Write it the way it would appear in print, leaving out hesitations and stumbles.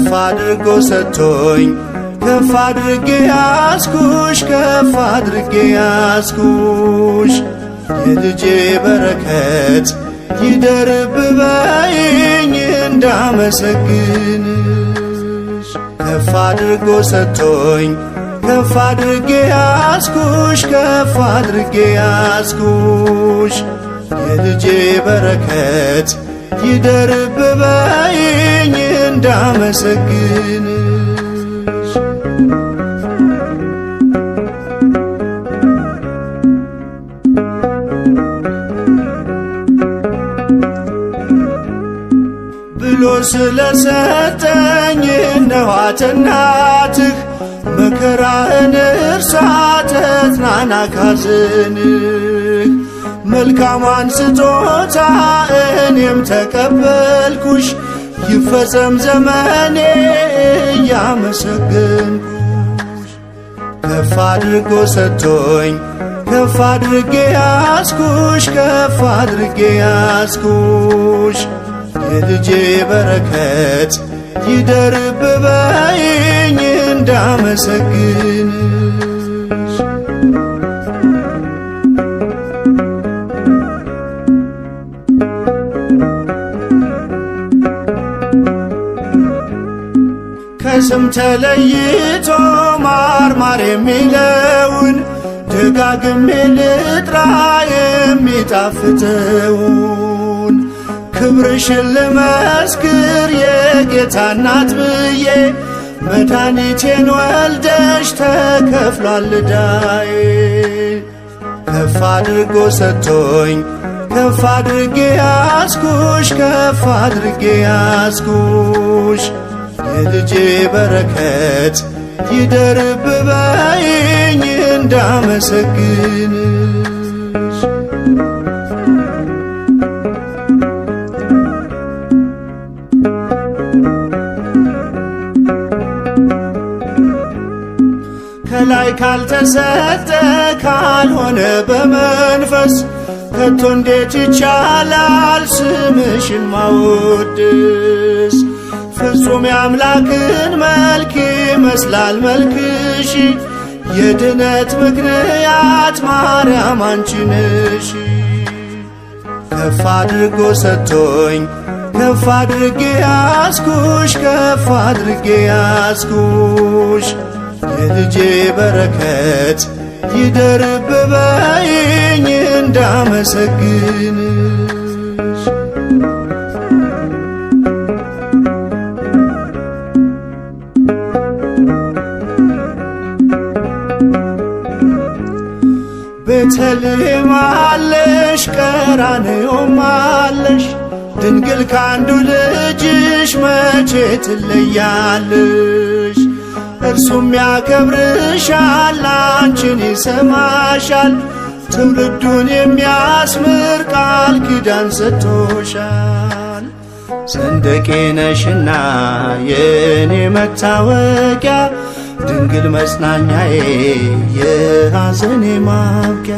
ከፍ አድርጎ ሰጥቶኝ ከፍ አድርጌ ያስኩሽ ከፍ አድርጌ ያስኩሽ የልጄ በረከት ይደርብበኝ እንዳመሰግንሽ ከፍ አድርጎ ሰጥቶኝ ከፍ አድርጌ ያስኩሽ ከፍ አድርጌ ያስኩሽ የልጄ በረከት ይደርብበኝ እንዳመሰግንሽ ብሎ ስለሰጠኝ እነኋት እናትህ መከራህን እርሳ ተጽናና ካዘንህ መልካሟን ስጦታ እኔም ተቀበልኩሽ ይፈጸም ዘመኔ እያመሰገንኩሽ ከፍ አድርጎ ሰጥቶኝ ከፍ አድርጌ ያስኩሽ ከፍ አድርጌ ያስኩሽ የልጄ በረከት ይደርብበኝ እንዳመሰግንሽ ከስም ተለይቶ ማርማር የሚለውን ደጋግሜ ልጥራ የሚጣፍጠውን ክብርሽን ልመስክር የጌታ እናት ብዬ መድኃኒቴን ወልደሽ ተከፍሏል ዕዳዬ ከፍ አድርጎ ሰጥቶኝ ከፍ አድርጌ ያስኩሽ ከፍ አድርጌ ያስኩሽ የልጄ በረከት ይደርብበኝ እንዳመሰግንሽ ከላይ ካልተሰጠ ካልሆነ በመንፈስ ከቶ እንዴት ይቻላል ስምሽን ማወድስ ፍጹም የአምላክን መልክ ይመስላል መልክሽ የድነት ምክንያት ማርያም አንቺ ነሽ ከፍ አድርጎ ሰጥቶኝ ከፍ አድርጌ ያስኩሽ ከፍ አድርጌ ያስኩሽ የልጄ በረከት ይደርብበኝ እንዳመሰግንሽ ቤተልሔም አለሽ ቀራንዮም አለሽ ድንግል ካንዱ ልጅሽ መቼ ትለያለሽ እርሱም ያከብርሻል አንቺን ይሰማሻል ትውልዱን የሚያስምር ቃል ኪዳን ሰጥቶሻል ሰንደቄ ነሽና የኔ መታወቂያ ድንግል መጽናኛዬ የሐዘኔ ማብቂያ